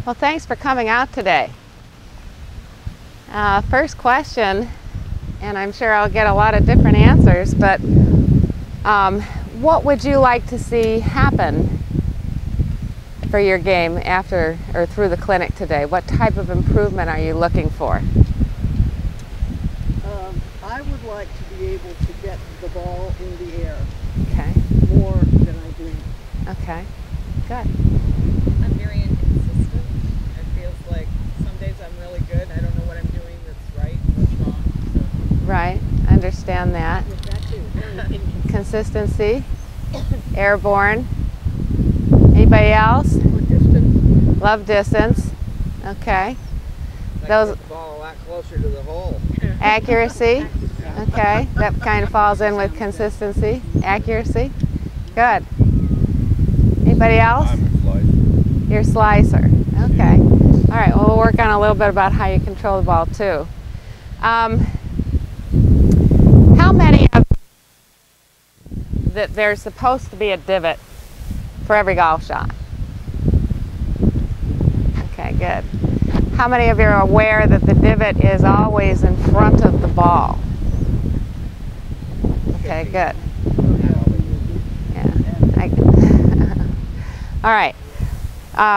Well, thanks for coming out today. First question, and I'm sure I'll get a lot of different answers, but what would you like to see happen for your game after or through the clinic today? What type of improvement are you looking for? I would like to be able to get the ball in the air. Okay. More than I do. Okay. Good. I'm very inconsistent. It feels like some days I'm really good. I don't know what I'm doing that's right and what's wrong. So. Right. Understand that. With that too. Very inconsistent. Consistency. Airborne. Anybody else? Distance. Love distance. Okay. I Those can get the ball a lot closer to the hole. accuracy. Okay. That kind of falls in with consistency. Accuracy. Good. Anybody else? I'm a slicer. You're a slicer. Okay. All right. Well, we'll work on a little bit about how you control the ball too. How many of that there's supposed to be a divot for every golf shot? Okay, good. How many of you are aware that the divot is always in front of the ball? Okay, good. Yeah. All right.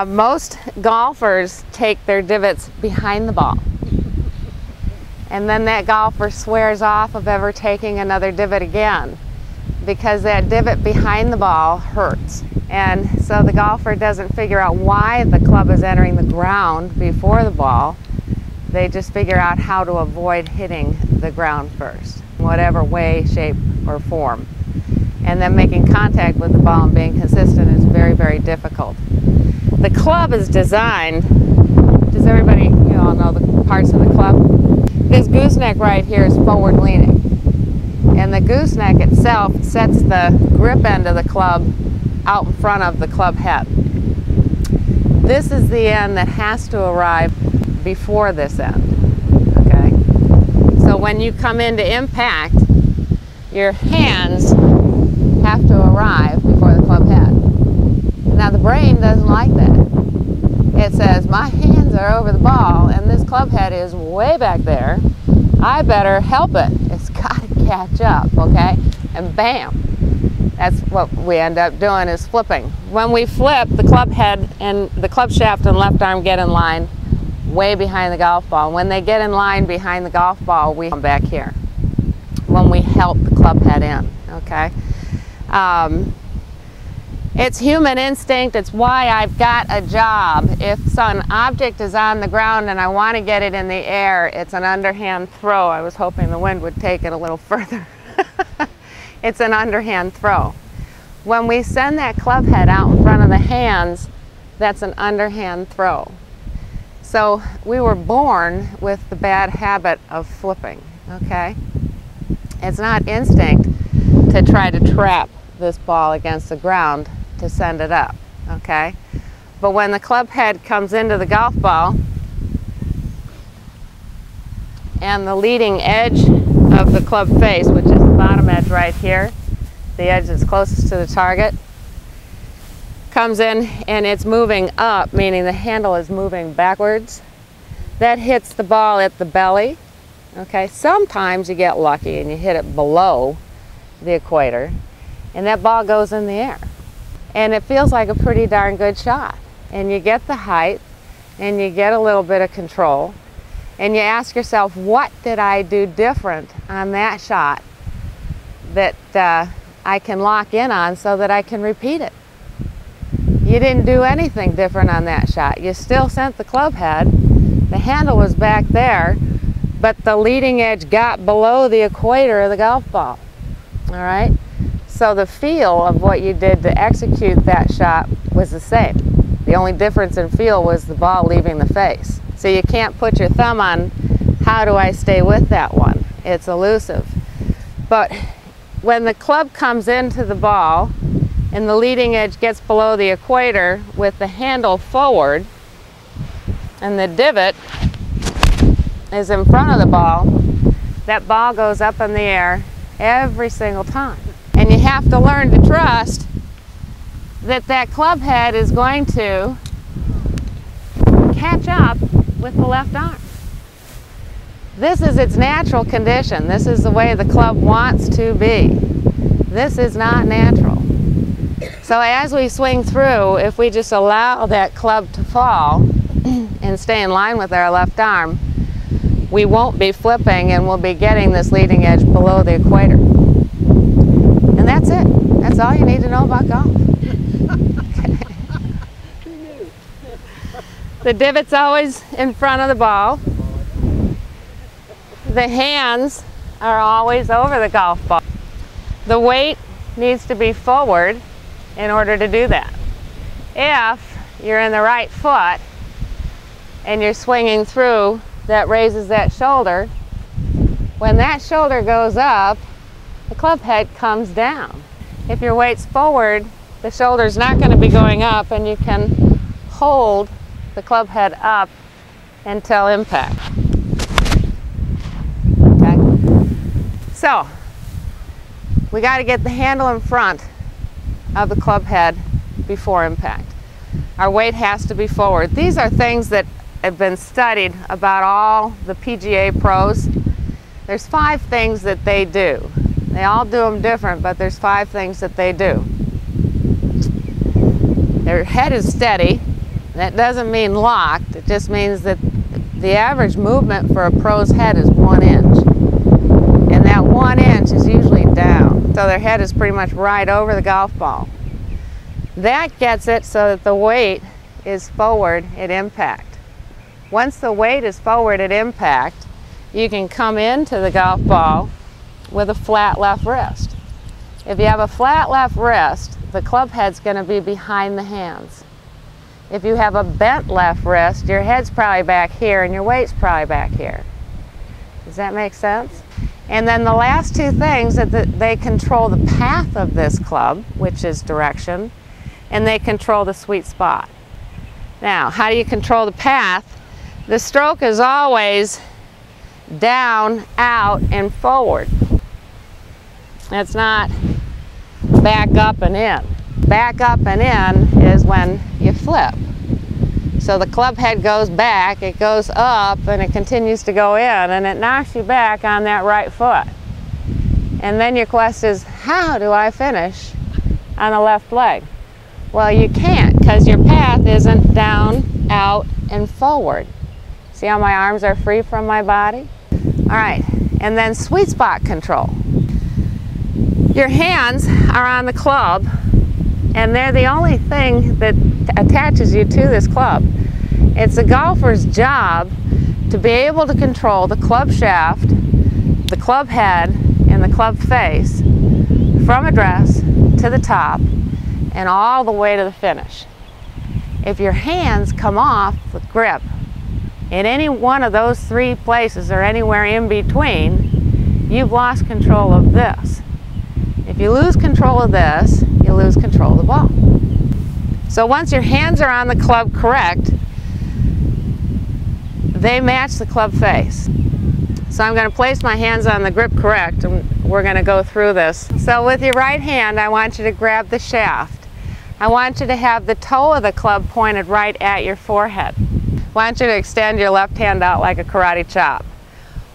Most golfers take their divots behind the ball. And then that golfer swears off of ever taking another divot again, because that divot behind the ball hurts. And so the golfer doesn't figure out why the club is entering the ground before the ball. They just figure out how to avoid hitting the ground first, whatever way, shape, or form. And then making contact with the ball and being consistent is very, very difficult. The club is designed, does everybody, you all know the parts of the club? This gooseneck right here is forward leaning. And the gooseneck itself sets the grip end of the club out in front of the club head. This is the end that has to arrive before this end, okay? So when you come into impact, your hands have to arrive before the club head. Now the brain doesn't like that. It says, my hands are over the ball and this club head is way back there. I better help it. It's got to catch up, okay? And bam. That's what we end up doing, is flipping. When we flip, the club head and the club shaft and left arm get in line way behind the golf ball. When they get in line behind the golf ball, we come back here when we help the club head in, okay? It's human instinct. It's why I've got a job. If an object is on the ground and I want to get it in the air, it's an underhand throw. I was hoping the wind would take it a little further. It's an underhand throw. When we send that club head out in front of the hands, that's an underhand throw. So we were born with the bad habit of flipping, okay? It's not instinct to try to trap this ball against the ground to send it up, okay? But when the club head comes into the golf ball and the leading edge of the club face, which is the bottom edge right here, the edge that's closest to the target, comes in and it's moving up, meaning the handle is moving backwards. That hits the ball at the belly, okay? Sometimes you get lucky and you hit it below the equator and that ball goes in the air. And it feels like a pretty darn good shot. And you get the height and you get a little bit of control. And you ask yourself, what did I do different on that shot that I can lock in on so that I can repeat it? You didn't do anything different on that shot. You still sent the club head. The handle was back there, but the leading edge got below the equator of the golf ball. All right? So the feel of what you did to execute that shot was the same. The only difference in feel was the ball leaving the face. So you can't put your thumb on, how do I stay with that one? It's elusive. But when the club comes into the ball and the leading edge gets below the equator with the handle forward and the divot is in front of the ball, that ball goes up in the air every single time. And you have to learn to trust that that club head is going to catch up with the left arm. This is its natural condition. This is the way the club wants to be. This is not natural. So as we swing through, if we just allow that club to fall and stay in line with our left arm, we won't be flipping and we'll be getting this leading edge below the equator. And that's it. That's all you need to know about golf. The divot's always in front of the ball. The hands are always over the golf ball. The weight needs to be forward in order to do that. If you're in the right foot and you're swinging through, that raises that shoulder. When that shoulder goes up, the club head comes down. If your weight's forward, the shoulder's not going to be going up, and you can hold the club head up until impact. Okay? So, we got to get the handle in front of the club head before impact. Our weight has to be forward. These are things that have been studied about all the PGA pros. There's 5 things that they do. They all do them different, but there's 5 things that they do. Their head is steady. That doesn't mean locked. It just means that the average movement for a pro's head is 1 inch. And that 1 inch is usually down. So their head is pretty much right over the golf ball. That gets it so that the weight is forward at impact. Once the weight is forward at impact, you can come into the golf ball with a flat left wrist. If you have a flat left wrist, the club head's going to be behind the hands. If you have a bent left wrist, your head's probably back here and your weight's probably back here. Does that make sense? And then the last 2 things that they control the path of this club, which is direction, and they control the sweet spot. Now, how do you control the path? The stroke is always down, out, and forward. It's not back up and in. Back up and in is when you flip. So the club head goes back, it goes up, and it continues to go in, and it knocks you back on that right foot. And then your question is, how do I finish on the left leg? Well, you can't, because your path isn't down, out, and forward. See how my arms are free from my body? All right, and then sweet spot control. Your hands are on the club, and they're the only thing that attaches you to this club. It's a golfer's job to be able to control the club shaft, the club head, and the club face from address to the top and all the way to the finish. If your hands come off the grip in any one of those 3 places or anywhere in between, you've lost control of this. If you lose control of this, you lose control of the ball. So once your hands are on the club correct, they match the club face. So I'm going to place my hands on the grip correct, and we're going to go through this. So with your right hand, I want you to grab the shaft. I want you to have the toe of the club pointed right at your forehead. I want you to extend your left hand out like a karate chop.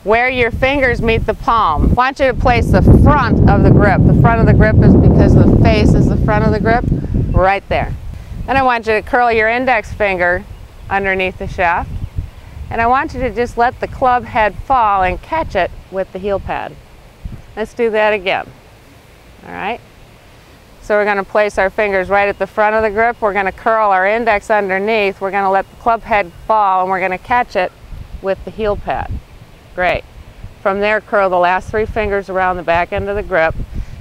Where your fingers meet the palm, I want you to place the front of the grip. The front of the grip is because the face is the front of the grip, right there. Then I want you to curl your index finger underneath the shaft. And I want you to just let the club head fall and catch it with the heel pad. Let's do that again. All right? So we're going to place our fingers right at the front of the grip. We're going to curl our index underneath. We're going to let the club head fall, and we're going to catch it with the heel pad. Great. From there, curl the last 3 fingers around the back end of the grip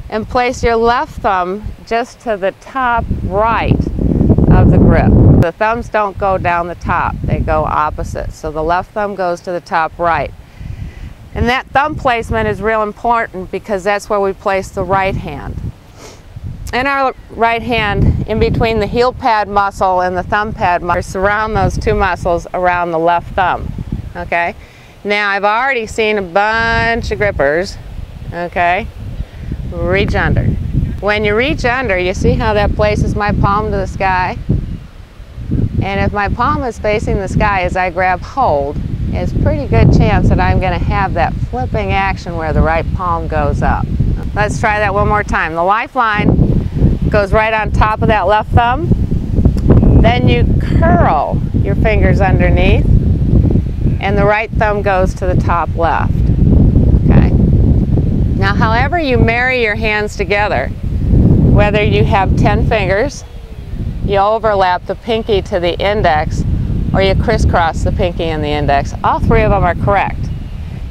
and place your left thumb just to the top right of the grip. The thumbs don't go down the top, they go opposite. So the left thumb goes to the top right. And that thumb placement is real important because that's where we place the right hand. In our right hand, in between the heel pad muscle and the thumb pad muscle, surround those 2 muscles around the left thumb. Okay? Now I've already seen a bunch of grippers, okay, reach under. When you reach under, you see how that places my palm to the sky? And if my palm is facing the sky as I grab hold, it's a pretty good chance that I'm going to have that flipping action where the right palm goes up. Let's try that one more time. The lifeline goes right on top of that left thumb. Then you curl your fingers underneath, and the right thumb goes to the top left. Okay. Now, however you marry your hands together, whether you have 10 fingers, you overlap the pinky to the index, or you crisscross the pinky and the index, all three of them are correct.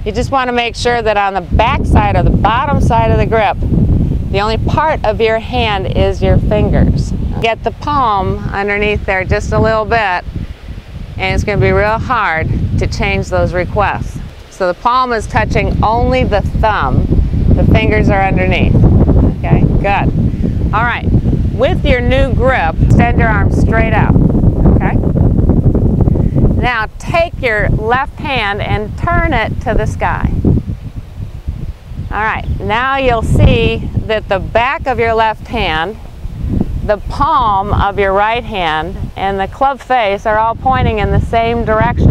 You just want to make sure that on the back side or the bottom side of the grip, the only part of your hand is your fingers. Get the palm underneath there just a little bit, and it's going to be real hard to change those requests. So the palm is touching only the thumb. The fingers are underneath. Okay, good. All right, with your new grip, extend your arms straight out. Okay? Now take your left hand and turn it to the sky. All right, now you'll see that the back of your left hand, the palm of your right hand, and the club face are all pointing in the same direction.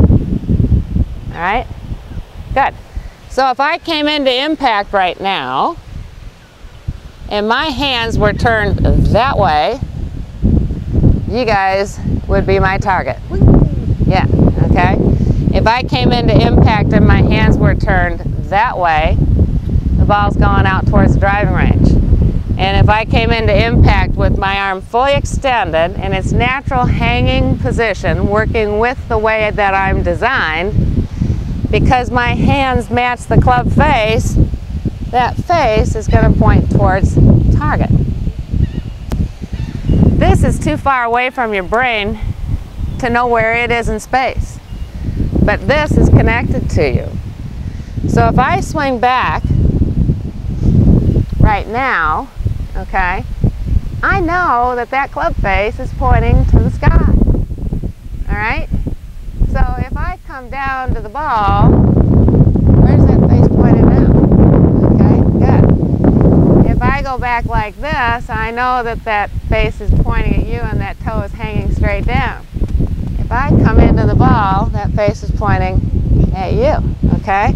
All right? Good. So if I came into impact right now, and my hands were turned that way, you guys would be my target. Yeah, okay? If I came into impact and my hands were turned that way, the ball's going out towards the driving range. And if I came into impact with my arm fully extended in its natural hanging position, working with the way that I'm designed, because my hands match the club face, that face is going to point towards target. This is too far away from your brain to know where it is in space, but this is connected to you. So if I swing back right now, okay, I know that that club face is pointing to the sky. All right? So if I come down to the ball, where's that face pointed now? Okay, good. If I go back like this, I know that that face is pointing at you and that toe is hanging straight down. If I come into the ball, that face is pointing at you, okay?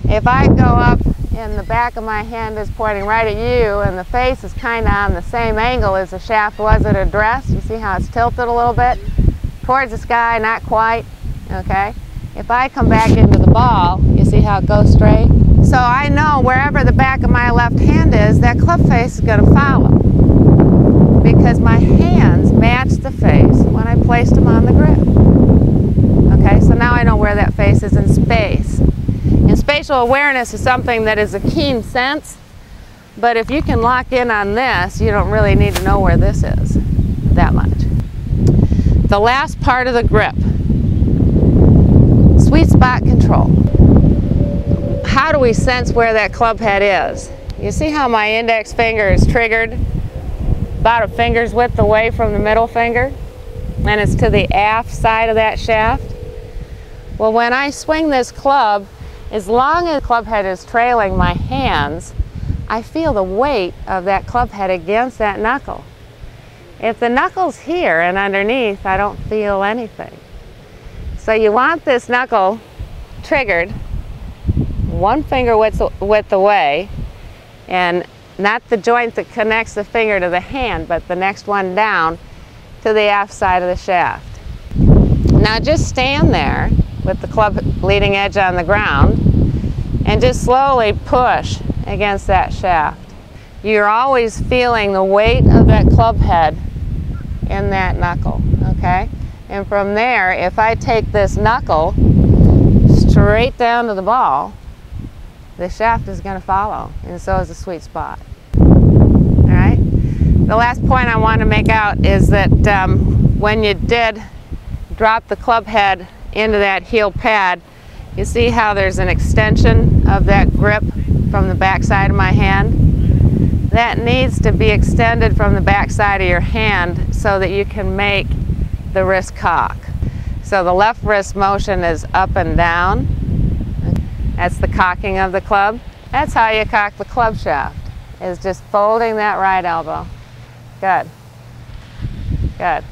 If I go up and the back of my hand is pointing right at you and the face is kind of on the same angle as the shaft was at a dress, you see how it's tilted a little bit? Towards the sky, not quite, okay? If I come back into the ball, you see how it goes straight? So I know wherever the back of my left hand is, that club face is going to follow, because my hands match the face when I placed them on the grip. Okay, so now I know where that face is in space. And spatial awareness is something that is a keen sense, but if you can lock in on this, you don't really need to know where this is that much. The last part of the grip, sweet spot control. How do we sense where that club head is? You see how my index finger is triggered about a finger's width away from the middle finger, and it's to the aft side of that shaft? Well, when I swing this club, as long as the club head is trailing my hands, I feel the weight of that club head against that knuckle. If the knuckle's here and underneath, I don't feel anything. So you want this knuckle triggered one finger width away, and not the joint that connects the finger to the hand, but the next one down to the aft side of the shaft. Now just stand there with the club leading edge on the ground and just slowly push against that shaft. You're always feeling the weight of that club head in that knuckle, okay? And from there, if I take this knuckle straight down to the ball, the shaft is going to follow, and so is the sweet spot. All right? The last point I want to make out is that when you did drop the club head into that heel pad, you see how there's an extension of that grip from the back side of my hand? That needs to be extended from the back side of your hand so that you can make the wrist cock. So the left wrist motion is up and down. That's the cocking of the club. That's how you cock the club shaft, is just folding that right elbow. Good. Good.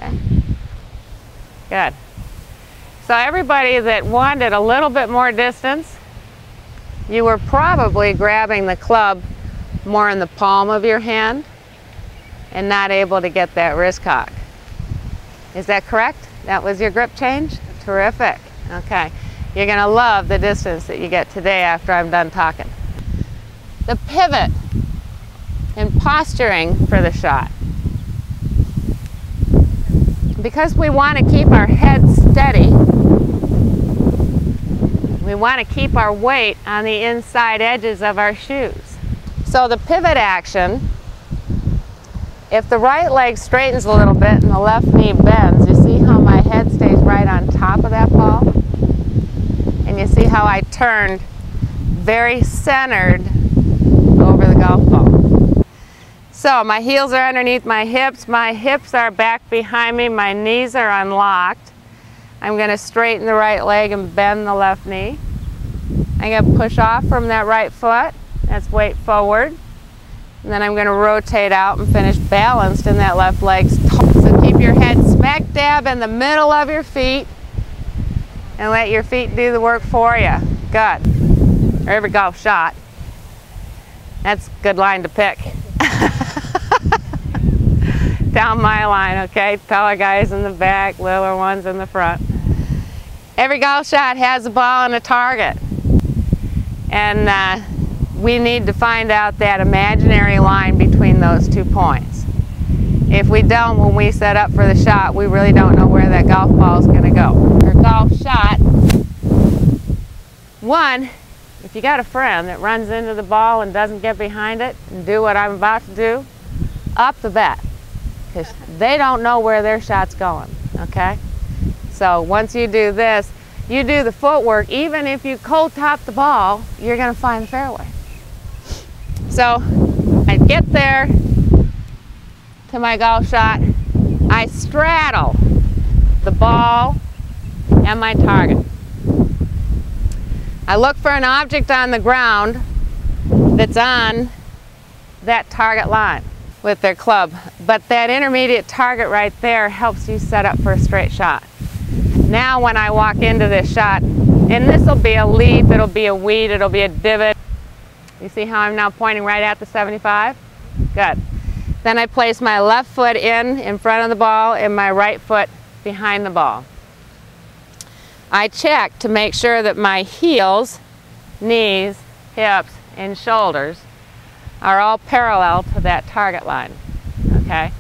Okay. Good. So everybody that wanted a little bit more distance, you were probably grabbing the club more in the palm of your hand and not able to get that wrist cock. Is that correct? That was your grip change? Terrific. Okay. You're going to love the distance that you get today after I'm done talking. The pivot and posturing for the shot. Because we want to keep our head steady, we want to keep our weight on the inside edges of our shoes. So the pivot action, if the right leg straightens a little bit and the left knee bends, you see how my head stays right on top of that ball? And you see how I turned very centered over the golf ball. So my heels are underneath my hips are back behind me, my knees are unlocked. I'm going to straighten the right leg and bend the left knee. I'm going to push off from that right foot, that's weight forward. And then I'm going to rotate out and finish balanced in that left leg. So keep your head smack dab in the middle of your feet and let your feet do the work for you. Good. There we go, shot. That's a good line to pick. Down my line, okay? Taller guys in the back, littler ones in the front. Every golf shot has a ball and a target. And we need to find out that imaginary line between those 2 points. If we don't, when we set up for the shot, we really don't know where that golf ball is going to go. Or golf shot. One, if you got a friend that runs into the ball and doesn't get behind it and do what I'm about to do, up the bet. Because they don't know where their shot's going, okay? So once you do this, you do the footwork. Even if you cold top the ball, you're going to find the fairway. So I get there to my golf shot. I straddle the ball and my target. I look for an object on the ground that's on that target line with their club. But that intermediate target right there helps you set up for a straight shot. Now when I walk into this shot, and this will be a leaf, it'll be a weed, it'll be a divot. You see how I'm now pointing right at the 75? Good. Then I place my left foot in front of the ball and my right foot behind the ball. I check to make sure that my heels, knees, hips, and shoulders are all parallel to that target line. Okay?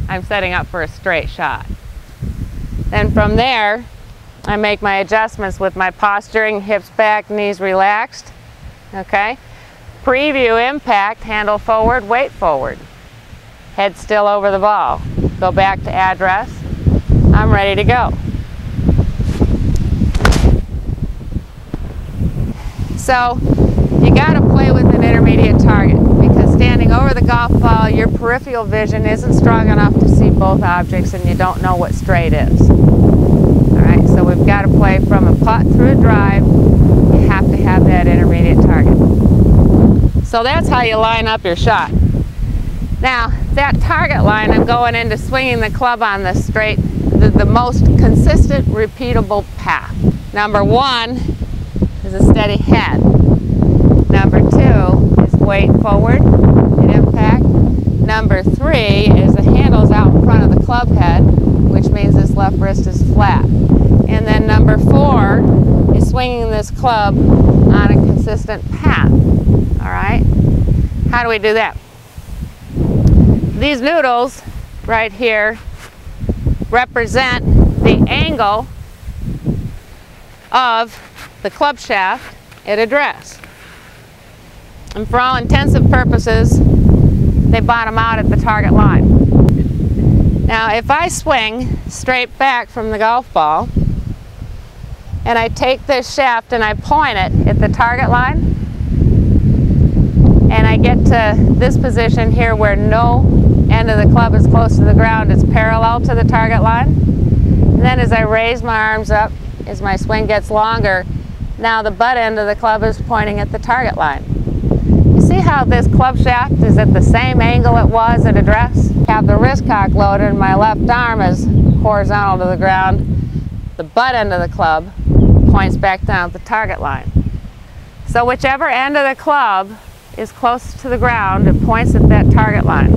I'm setting up for a straight shot. Then from there, I make my adjustments with my posturing, hips back, knees relaxed. Okay? Preview impact, handle forward, weight forward. Head still over the ball. Go back to address. I'm ready to go. So you got to play with an intermediate target because standing over the golf ball, your peripheral vision isn't strong enough to see both objects and you don't know what straight is. Alright, so we've got to play from a putt through a drive. You have to have that intermediate target. So that's how you line up your shot. Now, that target line, I'm going into swinging the club on the straight, the most consistent, repeatable path. Number 1 is a steady head. Number 2 is weight forward and impact. Number 3 is the handles out in front of the club head, which means this left wrist is flat. And then number 4 is swinging this club on a consistent path. All right? How do we do that? These noodles right here represent the angle of the club shaft at address. And for all intensive purposes, they bottom out at the target line. Now, if I swing straight back from the golf ball, and I take this shaft and I point it at the target line, and I get to this position here where no end of the club is close to the ground, it's parallel to the target line. And then as I raise my arms up, as my swing gets longer, now the butt end of the club is pointing at the target line. You see how this club shaft is at the same angle it was at address? I have the wrist cock loaded and my left arm is horizontal to the ground. The butt end of the club points back down at the target line. So whichever end of the club is close to the ground, it points at that target line.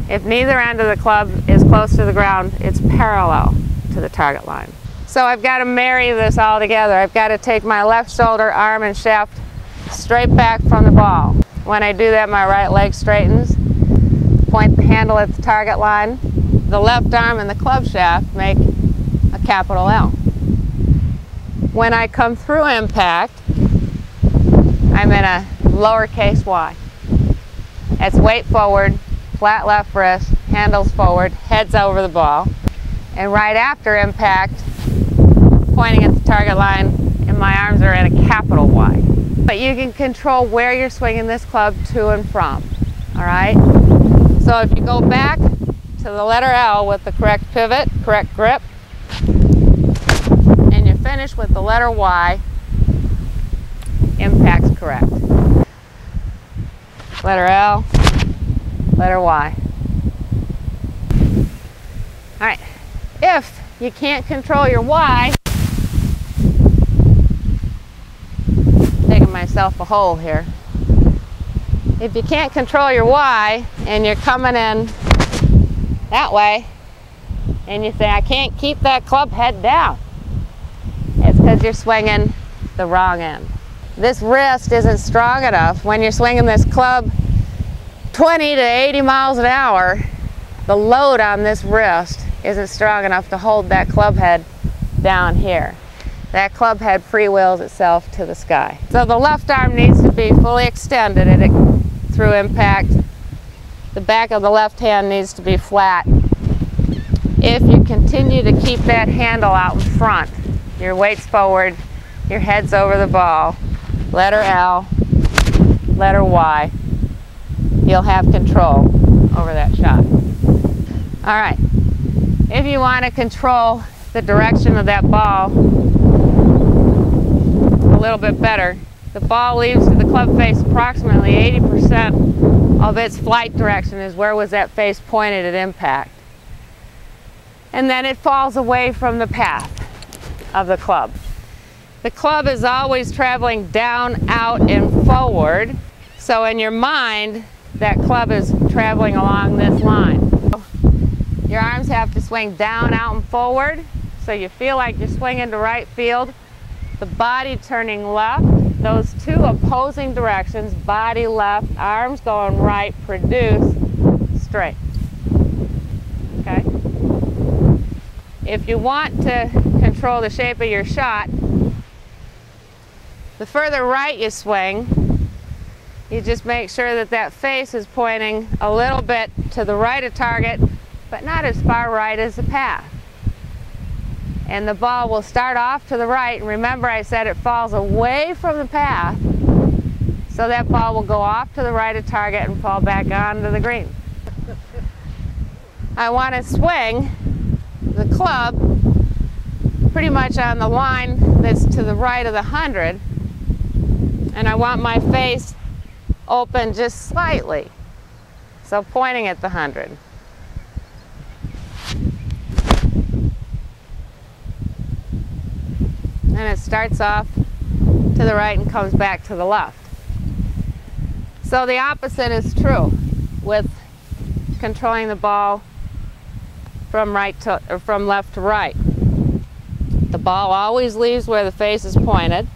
If neither end of the club is close to the ground, it's parallel to the target line. So I've got to marry this all together. I've got to take my left shoulder, arm, and shaft straight back from the ball. When I do that, my right leg straightens. Point the handle at the target line. The left arm and the club shaft make a capital L. When I come through impact, I'm in a lowercase y. That's weight forward, flat left wrist, handles forward, heads over the ball. And right after impact, pointing at the target line, and my arms are in a capital Y. But you can control where you're swinging this club to and from, all right? So if you go back to the letter L with the correct pivot, correct grip, and you finish with the letter Y, impact's correct. Letter L, letter Y. All right, if you can't control your Y, digging myself a hole here. If you can't control your Y and you're coming in that way and you say, I can't keep that club head down, it's because you're swinging the wrong end. This wrist isn't strong enough. When you're swinging this club 20 to 80 miles an hour, the load on this wrist isn't strong enough to hold that club head down here. That club head freewheels itself to the sky. So the left arm needs to be fully extended through impact. The back of the left hand needs to be flat. If you continue to keep that handle out in front, your weight's forward, your head's over the ball, letter L, letter Y, you'll have control over that shot. All right, if you want to control the direction of that ball a little bit better, the ball leaves to the club face approximately 80% of its flight direction is where was that face pointed at impact. And then it falls away from the path of the club. The club is always traveling down, out, and forward. So in your mind, that club is traveling along this line. Your arms have to swing down, out, and forward. So you feel like you're swinging to right field. The body turning left. Those two opposing directions, body left, arms going right, produce straight. Okay? If you want to control the shape of your shot, the further right you swing, you just make sure that that face is pointing a little bit to the right of target, but not as far right as the path. And the ball will start off to the right, and remember I said it falls away from the path, so that ball will go off to the right of target and fall back onto the green. I want to swing the club pretty much on the line that's to the right of the 100, and I want my face open just slightly, so pointing at the 100. And it starts off to the right and comes back to the left. So the opposite is true with controlling the ball from left to right. The ball always leaves where the face is pointed.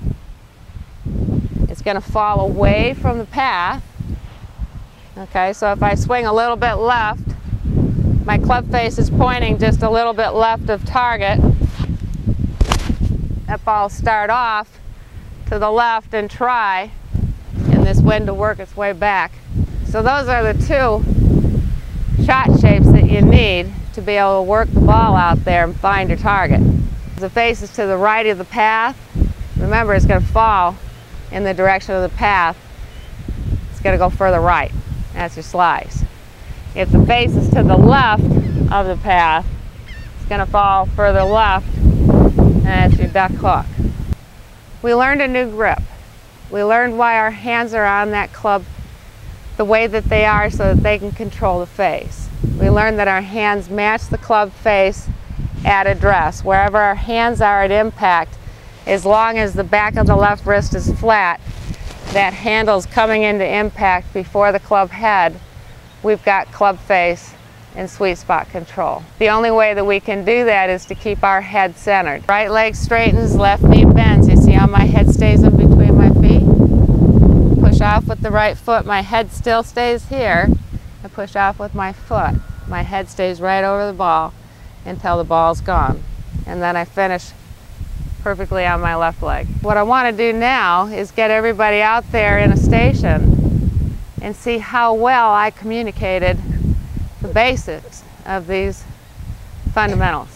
It's going to fall away from the path. Okay, so if I swing a little bit left, my club face is pointing just a little bit left of target. That ball will start off to the left and try in this wind to work its way back. So those are the two shot shapes that you need to be able to work the ball out there and find your target. If the face is to the right of the path, remember it's going to fall in the direction of the path. It's going to go further right. That's your slice. If the face is to the left of the path, it's going to fall further left, and that's your duck hook. We learned a new grip. We learned why our hands are on that club the way that they are so that they can control the face. We learned that our hands match the club face at address. Wherever our hands are at impact, as long as the back of the left wrist is flat, that handle's coming into impact before the club head, we've got club face and sweet spot control. The only way that we can do that is to keep our head centered. Right leg straightens, left knee bends. You see how my head stays in between my feet? Push off with the right foot, my head still stays here. I push off with my foot. My head stays right over the ball until the ball's gone. And then I finish perfectly on my left leg. What I want to do now is get everybody out there in a station and see how well I communicated the basics of these fundamentals.